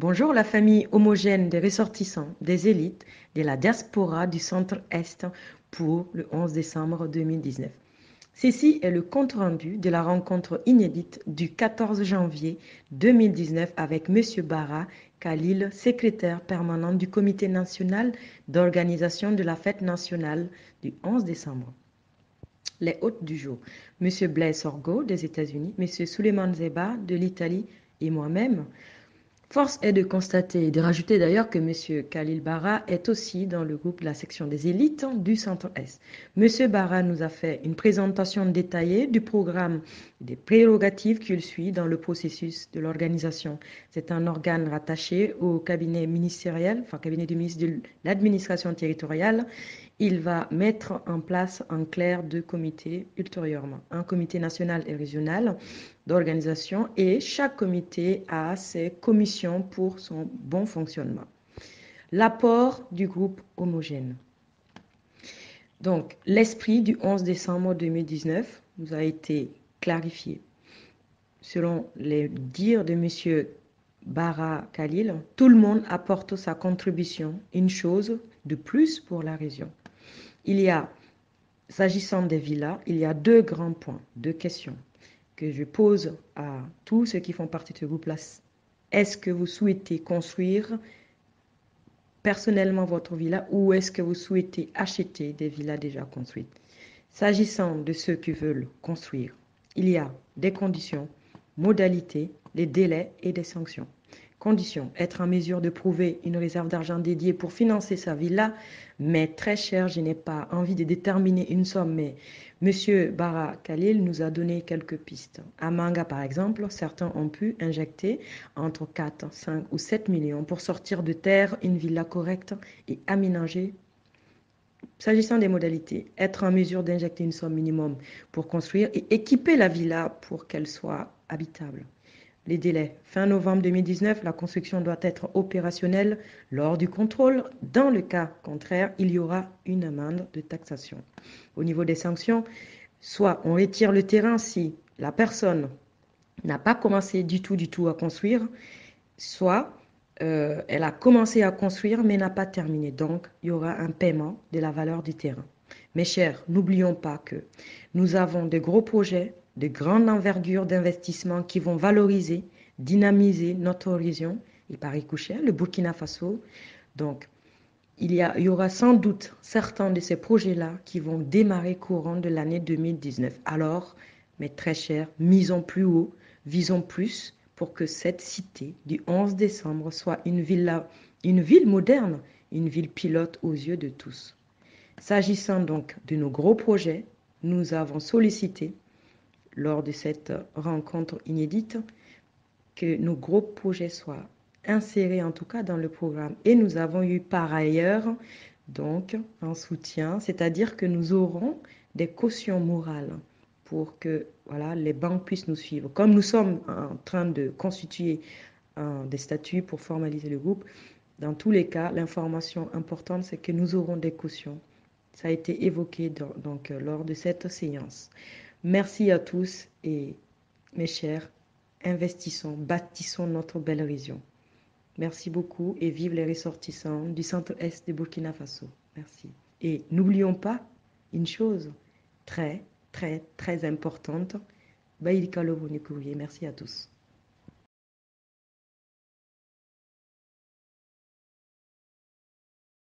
Bonjour la famille homogène des ressortissants, des élites, de la diaspora du centre-est pour le 11 décembre 2019. Ceci est le compte-rendu de la rencontre inédite du 14 janvier 2019 avec M. Bara Khalil, secrétaire permanent du Comité national d'organisation de la fête nationale du 11 décembre. Les hôtes du jour, M. Blaise Orgo des États-Unis, M. Souleymane Zeba de l'Italie et moi-même. Force est de constater et de rajouter d'ailleurs que M. Khalil Bara est aussi dans le groupe de la section des élites du Centre-Est. M. Bara nous a fait une présentation détaillée du programme et des prérogatives qu'il suit dans le processus de l'organisation. C'est un organe rattaché au cabinet ministériel, enfin cabinet du ministre de l'administration territoriale. Il va mettre en place en clair deux comités ultérieurement, un comité national et régional d'organisation et chaque comité a ses commissions pour son bon fonctionnement. L'apport du groupe homogène. Donc, l'esprit du 11 décembre 2019 nous a été clarifié. Selon les dires de M. Bara Khalil, tout le monde apporte sa contribution, une chose de plus pour la région. S'agissant des villas, il y a deux grands points, deux questions que je pose à tous ceux qui font partie de ce groupe-là. Est-ce que vous souhaitez construire personnellement votre villa ou est-ce que vous souhaitez acheter des villas déjà construites? S'agissant de ceux qui veulent construire, il y a des conditions, modalités, des délais et des sanctions. Conditions, être en mesure de prouver une réserve d'argent dédiée pour financer sa villa, mais très cher, je n'ai pas envie de déterminer une somme, mais M. Bara Khalil nous a donné quelques pistes. À Manga, par exemple, certains ont pu injecter entre 4, 5 ou 7 millions pour sortir de terre une villa correcte et aménager. S'agissant des modalités, être en mesure d'injecter une somme minimum pour construire et équiper la villa pour qu'elle soit habitable. Les délais. Fin novembre 2019, la construction doit être opérationnelle lors du contrôle. Dans le cas contraire, il y aura une amende de taxation. Au niveau des sanctions, soit on retire le terrain si la personne n'a pas commencé du tout à construire, soit elle a commencé à construire mais n'a pas terminé. Donc, il y aura un paiement de la valeur du terrain. Mes chers, n'oublions pas que nous avons de gros projets, de grande envergure d'investissement qui vont valoriser, dynamiser notre région et par ricochet, le Burkina Faso. Donc, il y aura sans doute certains de ces projets-là qui vont démarrer courant de l'année 2019. Alors, mes très chers, misons plus haut, visons plus pour que cette cité du 11 décembre soit une ville moderne, une ville pilote aux yeux de tous. S'agissant donc de nos gros projets, nous avons sollicité, lors de cette rencontre inédite, que nos gros projets soient insérés en tout cas dans le programme. Et nous avons eu par ailleurs donc un soutien, c'est-à-dire que nous aurons des cautions morales pour que voilà, les banques puissent nous suivre. Comme nous sommes en train de constituer des statuts pour formaliser le groupe, dans tous les cas, l'information importante, c'est que nous aurons des cautions. Ça a été évoqué donc, lors de cette séance. Merci à tous et mes chers, investissons, bâtissons notre belle région. Merci beaucoup et vive les ressortissants du centre-est de Burkina Faso. Merci. Et n'oublions pas une chose très importante. Baïdika Lobo Courrier. Merci à tous.